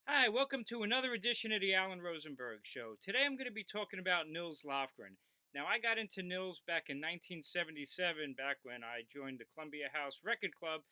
Hi, welcome to another edition of the Alan Rosenberg Show. Today I'm going to be talking about Nils Lofgren. Now, I got into Nils back in 1977, back when I joined the Columbia House Record Club,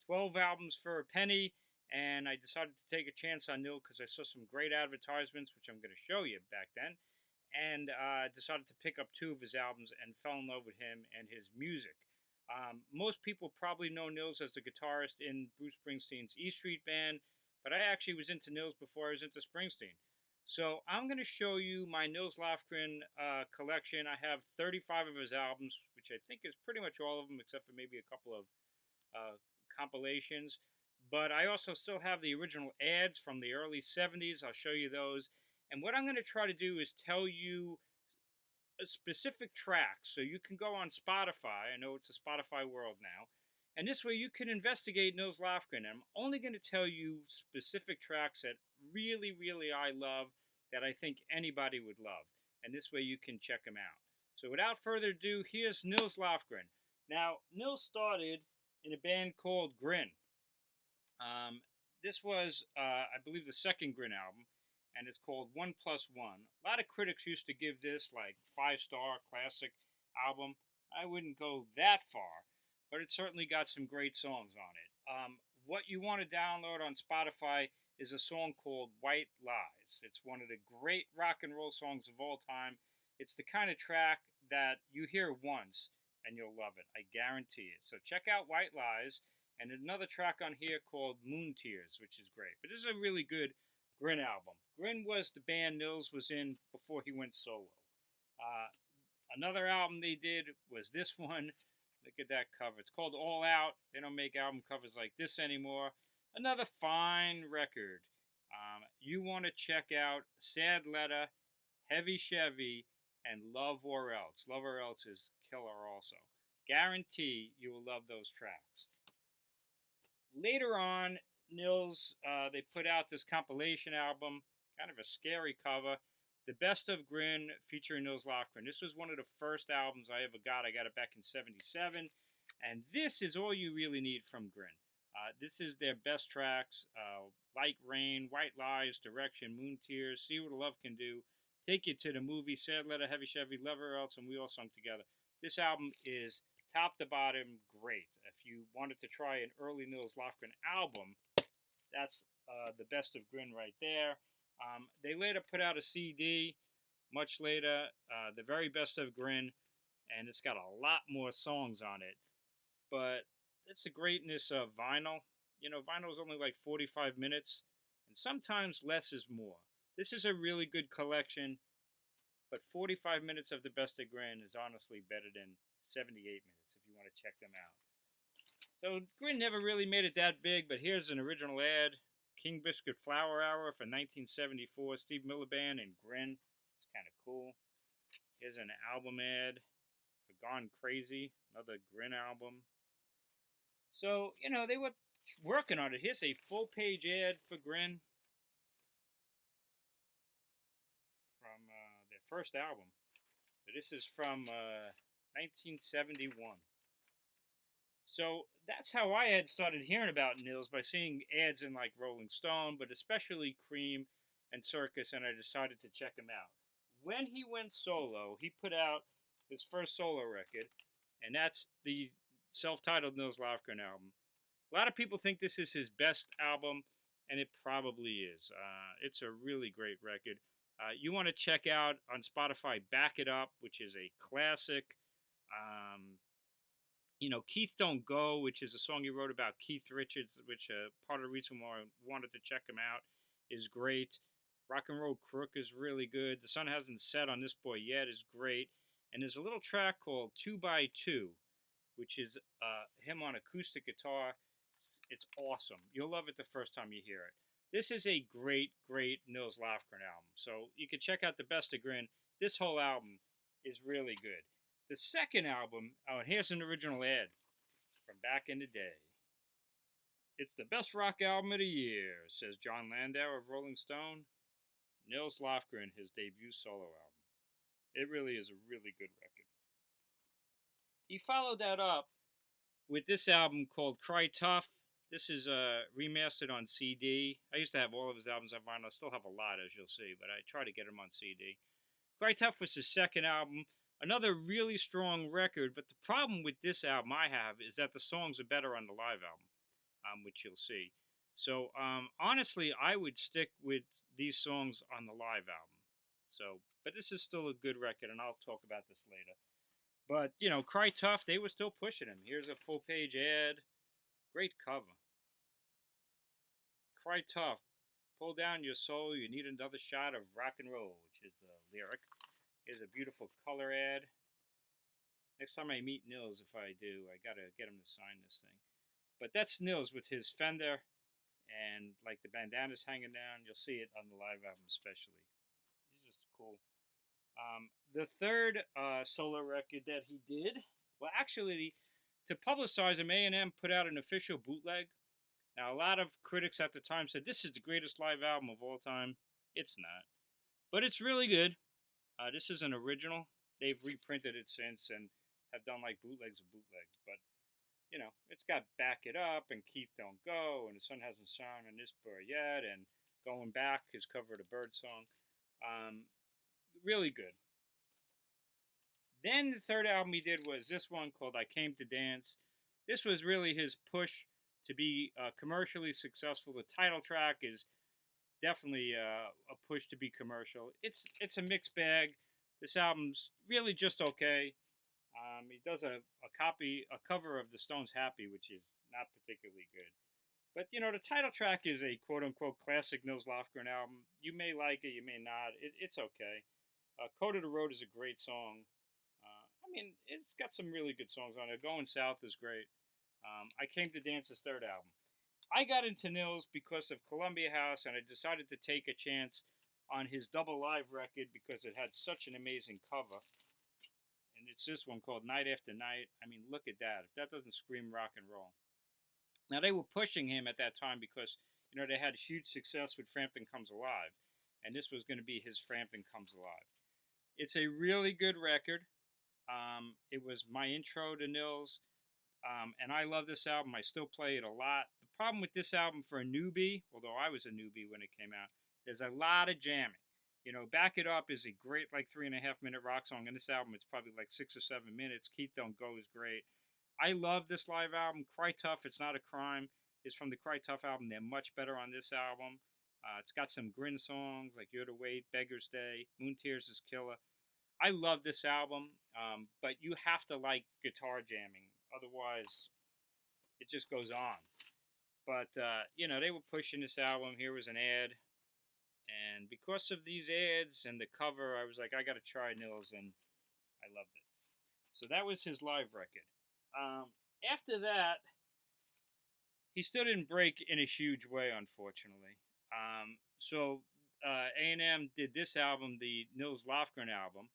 12 albums for a penny, and I decided to take a chance on Nils because I saw some great advertisements, which I'm going to show you back then, and decided to pick up two of his albums and fell in love with him and his music. Most people probably know Nils as the guitarist in Bruce Springsteen's E Street Band, but I actually was into Nils before I was into Springsteen. So I'm going to show you my Nils Lofgren collection. I have 35 of his albums, which I think is pretty much all of them, except for maybe a couple of uh, compilations. But I also still have the original ads from the early 70s. I'll show you those. And what I'm going to try to do is tell you a specific tracks. So you can go on Spotify. I know it's a Spotify world now. And this way you can investigate Nils Lofgren. I'm only going to tell you specific tracks that really I love that I think anybody would love. And this way you can check them out. So without further ado, here's Nils Lofgren. Now, Nils started in a band called Grin. This was, I believe, the second Grin album, and it's called One Plus One. A lot of critics used to give this like 5-star classic album. I wouldn't go that far, but it certainly got some great songs on it. What you want to download on Spotify is a song called White Lies. It's one of the great rock and roll songs of all time. It's the kind of track that you hear once and you'll love it. I guarantee it. So check out White Lies and another track on here called Moon Tears, which is great. But this is a really good Grin album. Grin was the band Nils was in before he went solo. Uh, Another album they did was this one. Look at that cover. It's called All Out. They don't make album covers like this anymore. Another fine record. You want to check out Sad Letter, Heavy Chevy, and Love or Else. Love or Else is killer also. Guarantee you will love those tracks. Later on, Nils, they put out this compilation album, kind of a scary cover, The Best of Grin, featuring Nils Lofgren. This was one of the first albums I ever got. I got it back in 77. And this is all you really need from Grin. This is their best tracks, Like Rain, White Lies, Direction, Moon Tears, See What Love Can Do, Take You to the Movie, Sad Letter, Heavy Chevy, Love or Else, and We All Sung Together. This album is top to bottom great. If you wanted to try an early Nils Lofgren album, that's the best of Grin right there. They later put out a CD, much later, the very best of Grin, and it's got a lot more songs on it. But it's the greatness of vinyl. You know, vinyl is only like 45 minutes, and sometimes less is more. This is a really good collection, but 45 minutes of the best of Grin is honestly better than 78 minutes if you want to check them out. So Grin never really made it that big, but here's an original ad. King Biscuit Flower Hour for 1974, Steve Miller Band and Grin. It's kind of cool. Here's an album ad for Gone Crazy, another Grin album. So, you know, they were working on it. Here's a full page ad for Grin from their first album. So this is from 1971. So that's how I had started hearing about Nils, by seeing ads in like Rolling Stone, but especially Cream and Circus, and I decided to check him out. When he went solo, he put out his first solo record, and that's the self-titled Nils Lofgren album. A lot of people think this is his best album, and it probably is. It's a really great record. You want to check out on Spotify Back It Up, which is a classic. You know, Keith Don't Go, which is a song he wrote about Keith Richards, which part of the reason why I wanted to check him out, is great. Rock and Roll Crook is really good. The Sun Hasn't Set on This Boy Yet is great. And there's a little track called 2 by 2, which is him on acoustic guitar. It's awesome. You'll love it the first time you hear it. This is a great Nils Lofgren album. So you can check out The Best of Grin. This whole album is really good. The second album, oh, and here's an original ad from back in the day. It's the best rock album of the year, says John Landau of Rolling Stone. Nils Lofgren, his debut solo album. It really is a really good record. He followed that up with this album called Cry Tough. This is remastered on CD. I used to have all of his albums on vinyl. I still have a lot, as you'll see, but I try to get them on CD. Cry Tough was his second album. Another really strong record, but the problem with this album I have is that the songs are better on the live album, which you'll see. So honestly, I would stick with these songs on the live album. So, but this is still a good record, and I'll talk about this later. But you know, Cry Tough, they were still pushing him. Here's a full page ad. Great cover. Cry Tough. Pull down your soul. You need another shot of rock and roll, which is the lyric. Here's a beautiful color ad. Next time I meet Nils, if I do, I gotta get him to sign this thing. But that's Nils with his Fender and like the bandana's hanging down. You'll see it on the live album especially. He's just cool. The third solo record that he did, well, actually, to publicize him, A&M put out an official bootleg. Now, a lot of critics at the time said this is the greatest live album of all time. It's not, but it's really good. This is an original. They've reprinted it since and have done like bootlegs of bootlegs, but you know, it's got Back It Up and Keith Don't Go and The Sun Hasn't Shone on This Bird Yet and Going Back, his cover of the Bird song. Really good. Then the third album he did was this one called I Came to Dance. This was really his push to be commercially successful. The title track is definitely a push to be commercial. It's a mixed bag. This album's really just okay. He does a cover of the Stones' Happy, which is not particularly good. But, you know, the title track is a quote-unquote classic Nils Lofgren album. You may like it, you may not. It's okay. Code of the Road is a great song. I mean, it's got some really good songs on it. Going South is great. I Came to Dance, his third album. I got into Nils because of Columbia House, and I decided to take a chance on his double live record because it had such an amazing cover. And it's this one called Night After Night. I mean, look at that. If that doesn't scream rock and roll. Now, they were pushing him at that time because, you know, they had huge success with Frampton Comes Alive. And this was going to be his Frampton Comes Alive. It's a really good record. It was my intro to Nils. And I love this album. I still play it a lot. The problem with this album for a newbie, although I was a newbie when it came out, there's a lot of jamming. You know, Back It Up is a great, like, 3.5-minute rock song. In this album, it's probably like 6 or 7 minutes. Keith Don't Go is great. I love this live album. Cry Tough, It's Not a Crime, is from the Cry Tough album. They're much better on this album. It's got some Grin songs, like You're to Wait, Beggar's Day, Moon Tears is Killer. I love this album, but you have to like guitar jamming. Otherwise, it just goes on. But, you know, they were pushing this album. Here was an ad. And because of these ads and the cover, I was like, I got to try Nils, and I loved it. So that was his live record. After that, he still didn't break in a huge way, unfortunately. So A&M did this album, the Nils Lofgren album,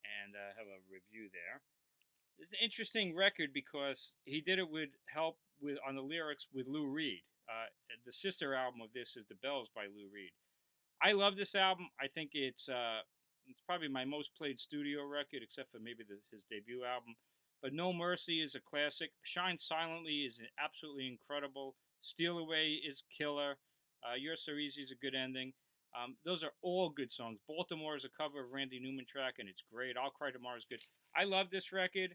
and I have a review there. It's an interesting record because he did it with help with on the lyrics with Lou Reed. The sister album of this is The Bells by Lou Reed. I love this album. I think it's probably my most played studio record, except for maybe his debut album. But No Mercy is a classic. Shine Silently is absolutely incredible. Steal Away is killer. You're So Easy is a good ending. Those are all good songs. Baltimore is a cover of Randy Newman track, and it's great. I'll Cry Tomorrow is good. I love this record.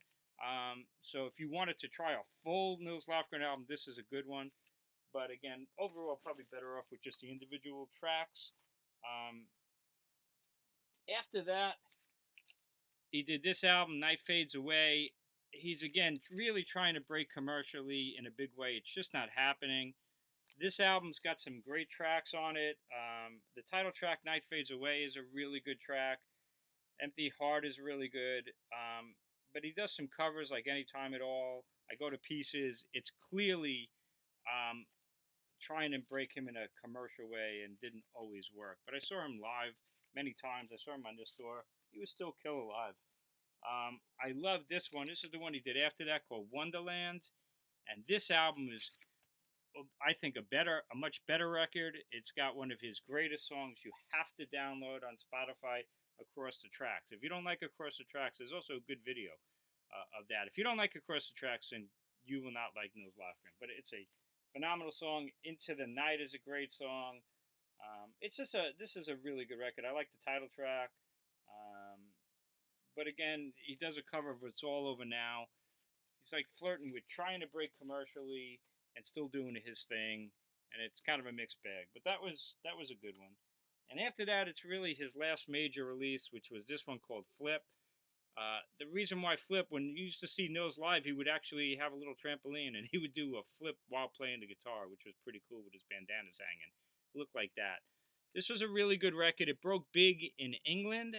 So if you wanted to try a full Nils Lofgren album, this is a good one. But again, overall, probably better off with just the individual tracks. After that, he did this album, Night Fades Away. He's, again, really trying to break commercially in a big way. It's just not happening. This album's got some great tracks on it. The title track, Night Fades Away, is a really good track. Empty Heart is really good. But he does some covers like Anytime at All. I Go to Pieces. It's clearly trying to break him in a commercial way and didn't always work. But I saw him live many times. I saw him on this tour. He was still killer live. I love this one. This is the one he did after that called Wonderland. And this album is, I think, a much better record. It's got one of his greatest songs you have to download on Spotify, Across the Tracks. If you don't like Across the Tracks, there's also a good video of that. If you don't like Across the Tracks, then you will not like Nils Lofgren. But it's a Phenomenal song. Into the Night is a great song. It's just this is a really good record. I like the title track. Um, but again, he does a cover of It's All Over Now. He's like flirting with trying to break commercially and still doing his thing, and it's kind of a mixed bag. But that was a good one. And after that, it's really his last major release, which was this one called Flip. The reason why Flip, when you used to see Nils live, he would actually have a little trampoline and he would do a flip while playing the guitar, which was pretty cool with his bandanas hanging. It looked like that. This was a really good record. It broke big in England.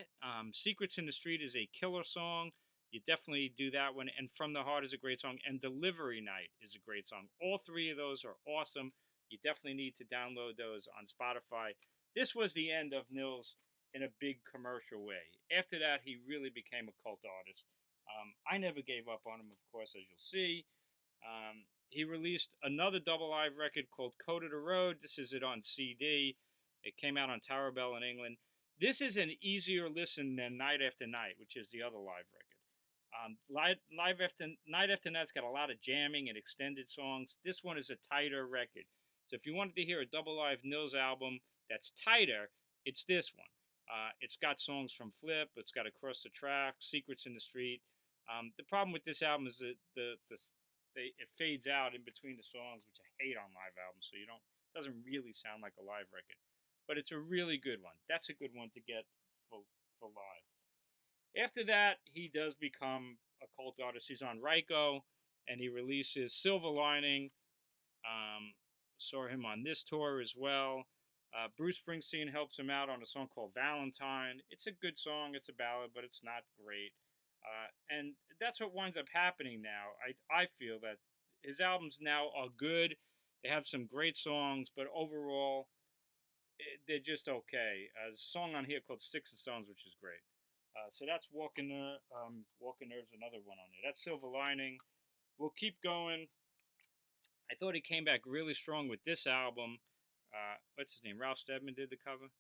Secrets in the Street is a killer song. You definitely do that one. And From the Heart is a great song. And Delivery Night is a great song. All three of those are awesome. You definitely need to download those on Spotify. This was the end of Nils in a big commercial way. After that, he really became a cult artist. I never gave up on him, of course, as you'll see. He released another double live record called Code of the Road. This is it on CD. It came out on Tower Bell in England. This is an easier listen than Night After Night, which is the other live record. Night After Night's got a lot of jamming and extended songs. This one is a tighter record. So if you wanted to hear a double live Nils album that's tighter, it's this one. It's got songs from Flip. It's got Across the Track, Secrets in the Street. The problem with this album is that it fades out in between the songs, which I hate on live albums. So it doesn't really sound like a live record, but it's a really good one. That's a good one to get for live. After that, he does become a cult artist. He's on Ryko, and he releases Silver Lining. Saw him on this tour as well. Bruce Springsteen helps him out on a song called Valentine. It's a good song. It's a ballad, but it's not great. And that's what winds up happening now. I feel that his albums now are good. They have some great songs, but overall, they're just okay. There's a song on here called Sticks and Stones, which is great. So that's Walking Nerves, another one on there. That's Silver Lining. We'll keep going. I thought he came back really strong with this album. What's his name? Ralph Steadman did the cover.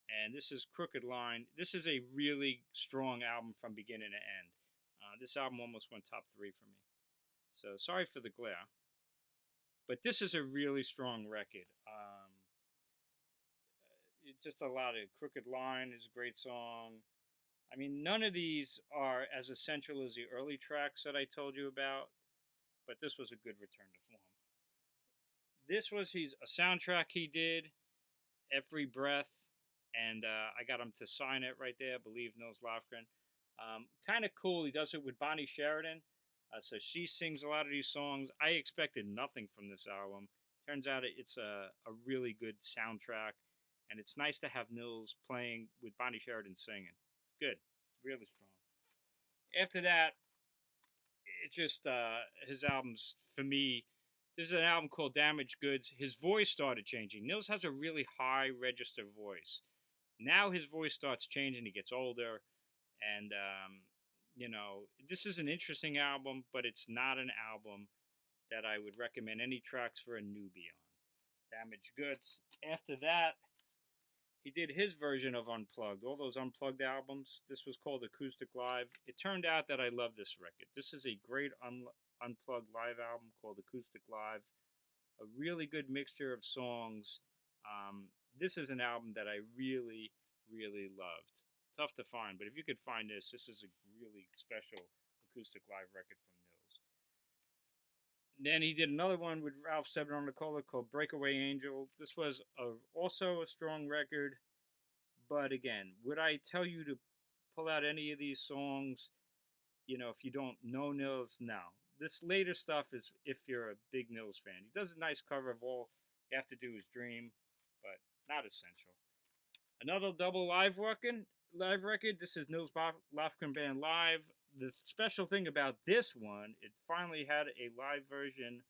And this is Crooked Line. This is a really strong album from beginning to end. This album almost went top 3 for me. So sorry for the glare. But this is a really strong record. It's just a lot of Crooked Line is a great song. I mean, none of these are as essential as the early tracks that I told you about, but this was a good return to form. This was a soundtrack he did, Every Breath, and I got him to sign it right there, I believe, Nils Lofgren. Kind of cool. He does it with Bonnie Sheridan, so she sings a lot of these songs. I expected nothing from this album. Turns out it's a really good soundtrack, and it's nice to have Nils playing with Bonnie Sheridan singing. It's good, really strong. After that, it just his albums for me. This is an album called Damaged Goods. His voice started changing. Nils has a really high register voice. Now his voice starts changing. He gets older, and this is an interesting album, but it's not an album that I would recommend any tracks for a newbie on. Damaged Goods. After that, he did his version of Unplugged, all those Unplugged albums. This was called Acoustic Live. It turned out that I love this record. This is a great Unplugged live album called Acoustic Live. A really good mixture of songs. This is an album that I really, really loved. Tough to find, but if you could find this is a really special acoustic live record from Nils. Then he did another one with Ralph Steadman on the cover called Breakaway Angel. This was also a strong record, but again, would I tell you to pull out any of these songs, if you don't know Nils? No. This later stuff is if you're a big Nils fan. He does a nice cover of All You Have to Do Is Dream, but not essential. Another double live record. This is Nils Lofgren Band Live. The special thing about this one, it finally had a live version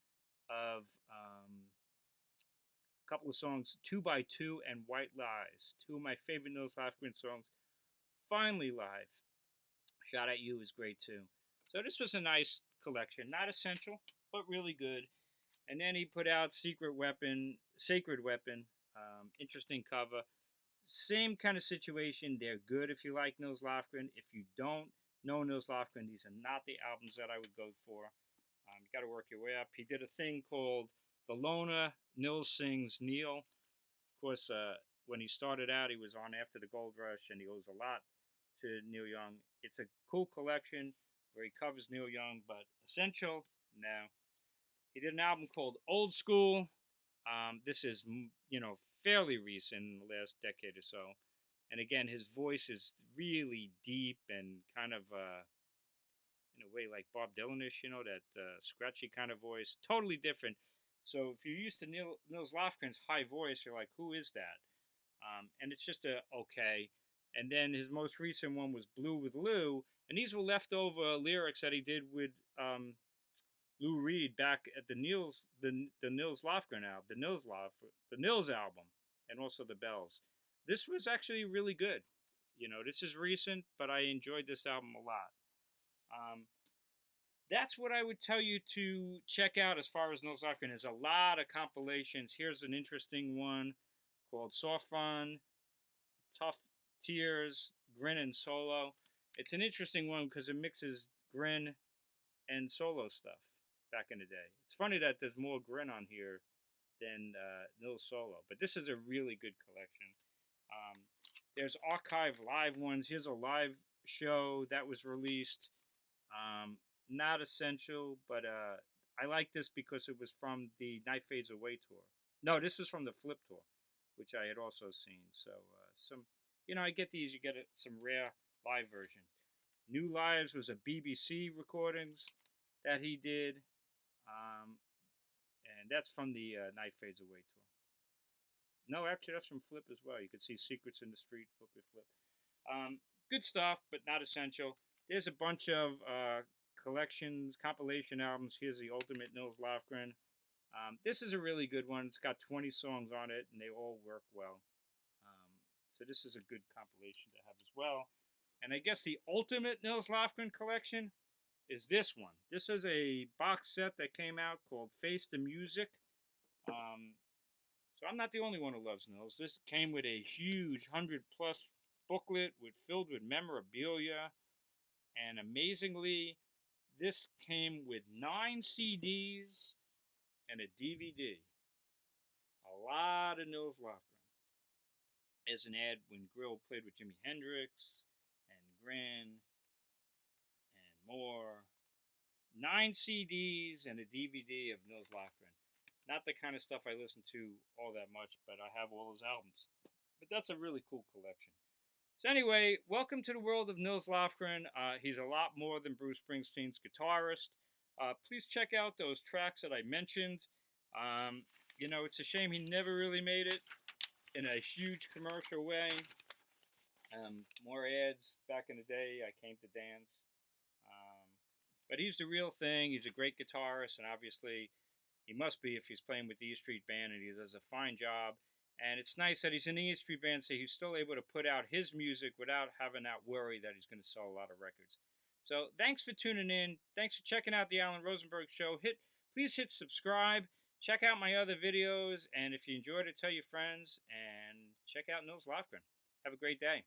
of a couple of songs, 2x2 and White Lies. Two of my favorite Nils Lofgren songs. Finally live. Shout at You is great too. So this was a nice collection. Not essential, but really good. And then he put out Sacred Weapon. Interesting cover. Same kind of situation. They're good if you like Nils Lofgren. If you don't know Nils Lofgren, these are not the albums that I would go for. You got to work your way up. He did a thing called The Loner, Nils Sings Neil. Of course, when he started out, he was on after the Gold Rush, and he owes a lot to Neil Young. It's a cool collection where he covers Neil Young, but Essential, no. He did an album called Old School. This is, fairly recent in the last decade or so. And again, his voice is really deep and kind of, in a way, like Bob Dylanish, that scratchy kind of voice. Totally different. So if you're used to Nils Lofgren's high voice, you're like, who is that? And it's just a okay. And then his most recent one was Blue with Lou, and these were leftover lyrics that he did with Lou Reed back at the Nils Lofgren album, the Nils album, and also the Bells. This was actually really good. This is recent, but I enjoyed this album a lot. That's what I would tell you to check out as far as Nils Lofgren. There's a lot of compilations. Here's an interesting one called Soft Fun, Tough Tears, Grin and Solo. It's an interesting one because it mixes Grin and solo stuff back in the day. It's funny that there's more Grin on here than Nils solo, but this is a really good collection. There's archive live ones. Here's a live show that was released. Not essential, but I like this because it was from the Night Fades Away tour. No, this was from the Flip tour, which I had also seen. So I get these. You get some rare live versions. New Lives was a BBC recordings that he did, and that's from the Night Fades Away tour. No, actually, that's from Flip as well. You can see Secrets in the Street, Flip Your Flip. Good stuff, but not essential. There's a bunch of collections, compilation albums. Here's the Ultimate Nils Lofgren. This is a really good one. It's got 20 songs on it, and they all work well. So this is a good compilation to have as well. And I guess the Ultimate Nils Lofgren collection is this one. This is a box set that came out called Face the Music. So I'm not the only one who loves Nils. This came with a huge 100-plus booklet filled with memorabilia. And amazingly, this came with 9 CDs and a DVD. A lot of Nils Lofgren. As an ad when Grill played with Jimi Hendrix and Grin and more. 9 CDs and a DVD of Nils Lofgren. Not the kind of stuff I listen to all that much, but I have all his albums. But that's a really cool collection. So anyway, welcome to the world of Nils Lofgren. He's a lot more than Bruce Springsteen's guitarist. Please check out those tracks that I mentioned. It's a shame he never really made it in a huge commercial way. More ads back in the day. I Came to Dance. But he's the real thing. He's a great guitarist, and obviously he must be if he's playing with the E Street Band, and he does a fine job. And it's nice that he's in the E Street Band, so he's still able to put out his music without having that worry that he's going to sell a lot of records. So thanks for tuning in. Thanks for checking out the Alan Rosenberg Show. Please hit subscribe. Check out my other videos. And if you enjoyed it, tell your friends. And check out Nils Lofgren. Have a great day.